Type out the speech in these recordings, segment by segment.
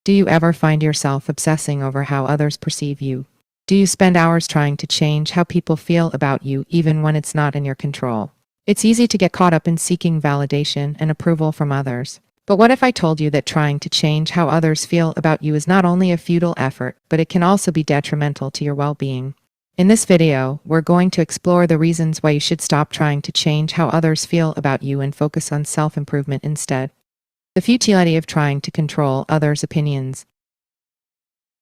Do you ever find yourself obsessing over how others perceive you? Do you spend hours trying to change how people feel about you even when it's not in your control? It's easy to get caught up in seeking validation and approval from others. But what if I told you that trying to change how others feel about you is not only a futile effort, but it can also be detrimental to your well-being? In this video, we're going to explore the reasons why you should stop trying to change how others feel about you and focus on self-improvement instead. The futility of trying to control others' opinions.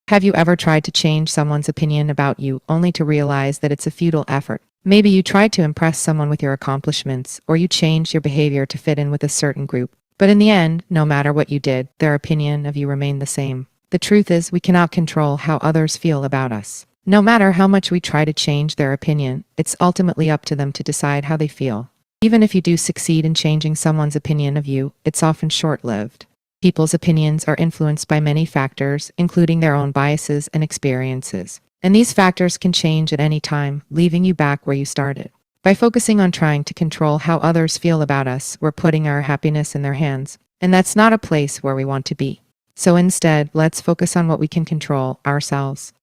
Have you ever tried to change someone's opinion about you only to realize that it's a futile effort? Maybe you tried to impress someone with your accomplishments, or you changed your behavior to fit in with a certain group. But in the end, no matter what you did, their opinion of you remained the same. The truth is, we cannot control how others feel about us. No matter how much we try to change their opinion, it's ultimately up to them to decide how they feel. Even if you do succeed in changing someone's opinion of you, it's often short-lived. People's opinions are influenced by many factors, including their own biases and experiences. And these factors can change at any time, leaving you back where you started. By focusing on trying to control how others feel about us, we're putting our happiness in their hands. And that's not a place where we want to be. So instead, let's focus on what we can control ourselves.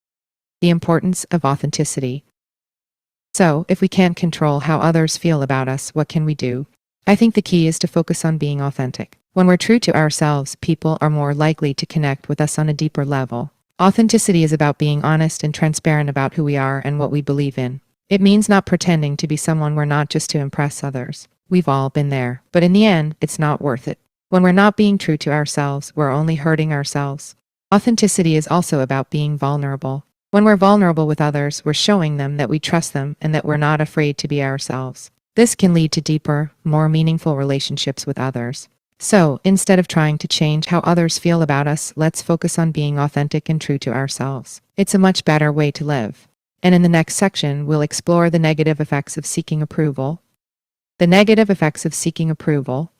The importance of authenticity. So, if we can't control how others feel about us, what can we do? I think the key is to focus on being authentic. When we're true to ourselves, people are more likely to connect with us on a deeper level. Authenticity is about being honest and transparent about who we are and what we believe in. It means not pretending to be someone we're not just to impress others. We've all been there, but in the end, it's not worth it. When we're not being true to ourselves, we're only hurting ourselves. Authenticity is also about being vulnerable. When we're vulnerable with others, we're showing them that we trust them and that we're not afraid to be ourselves. This can lead to deeper, more meaningful relationships with others. So, instead of trying to change how others feel about us, let's focus on being authentic and true to ourselves. It's a much better way to live. And in the next section, we'll explore the negative effects of seeking approval. The negative effects of seeking approval.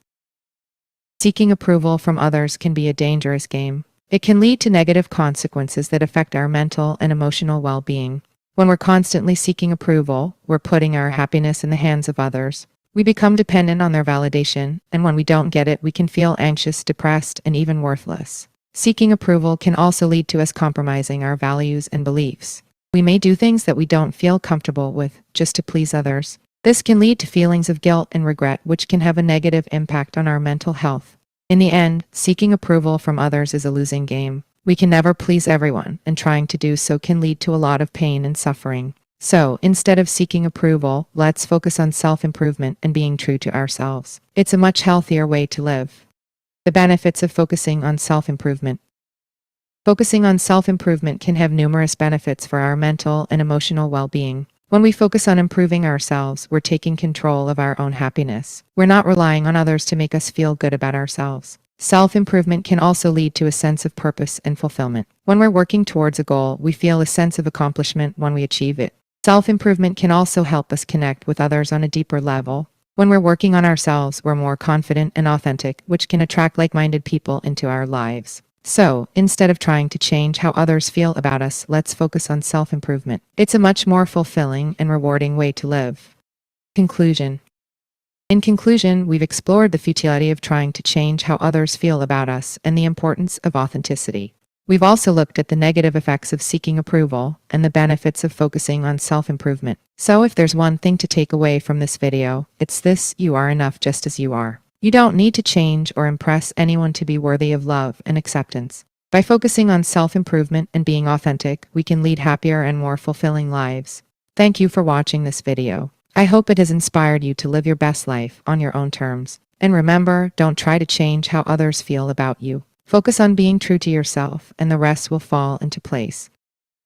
Seeking approval from others can be a dangerous game. It can lead to negative consequences that affect our mental and emotional well-being. When we're constantly seeking approval, we're putting our happiness in the hands of others. We become dependent on their validation, and when we don't get it, we can feel anxious, depressed, and even worthless. Seeking approval can also lead to us compromising our values and beliefs. We may do things that we don't feel comfortable with just to please others. This can lead to feelings of guilt and regret, which can have a negative impact on our mental health. In the end, seeking approval from others is a losing game. We can never please everyone, and trying to do so can lead to a lot of pain and suffering. So, instead of seeking approval, let's focus on self-improvement and being true to ourselves. It's a much healthier way to live. The benefits of focusing on self-improvement. Focusing on self-improvement can have numerous benefits for our mental and emotional well-being. When we focus on improving ourselves, we're taking control of our own happiness. We're not relying on others to make us feel good about ourselves. Self-improvement can also lead to a sense of purpose and fulfillment. When we're working towards a goal, we feel a sense of accomplishment when we achieve it. Self-improvement can also help us connect with others on a deeper level. When we're working on ourselves, we're more confident and authentic, which can attract like-minded people into our lives. So, instead of trying to change how others feel about us, let's focus on self-improvement. It's a much more fulfilling and rewarding way to live. Conclusion. In conclusion, we've explored the futility of trying to change how others feel about us and the importance of authenticity. We've also looked at the negative effects of seeking approval and the benefits of focusing on self-improvement. So if there's one thing to take away from this video, it's this: you are enough just as you are. You don't need to change or impress anyone to be worthy of love and acceptance. By focusing on self-improvement and being authentic, we can lead happier and more fulfilling lives. Thank you for watching this video. I hope it has inspired you to live your best life on your own terms. And remember, don't try to change how others feel about you. Focus on being true to yourself, and the rest will fall into place.